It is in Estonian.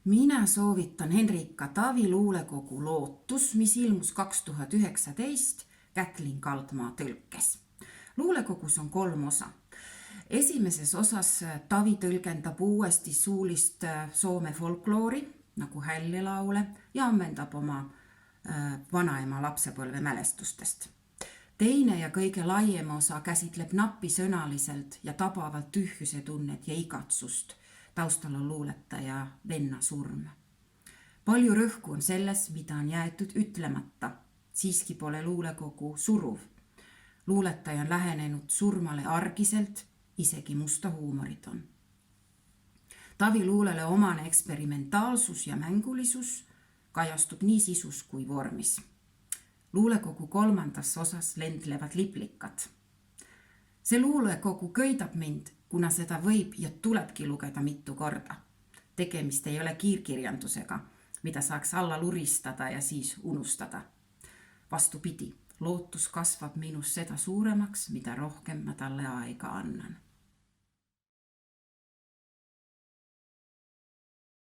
Minä soovitan Henrikka Tavi luulekogu Lootus, mis ilmus 2019 Kätlin Kaldmaa tõlkes. Luulekogus on 3 osa. Esimeses osas Tavi tõlgendab uuesti suulist Soome folkloori, nagu hällelaule, ja ammendab oma vanaema lapsepõlve mälestustest. Teine ja kõige laiem osa käsitleb napisõnaliselt ja tabavalt tühjuse tunnet ja igatsust. Taustal on luuletaja venna surm. Palju rõhku on selles, mida on jäetud ütlemata. Siiski pole luulekogu suruv. Luuletaja on lähenenud surmale argiselt, isegi musta huumorit on. Tavi luulele omane eksperimentaalsus ja mängulisus kajastub nii sisus kui vormis. Luulekogu 3. osas lendlevad liplikad. See luulekogu köidab mind, kuna seda võib ja tulebki lugeda mitu korda. Tegemist ei ole kiirkirjandusega, mida saaks alla luristada ja siis unustada. Vastupidi, lootus kasvab minus seda suuremaks, mida rohkem ma talle aega annan.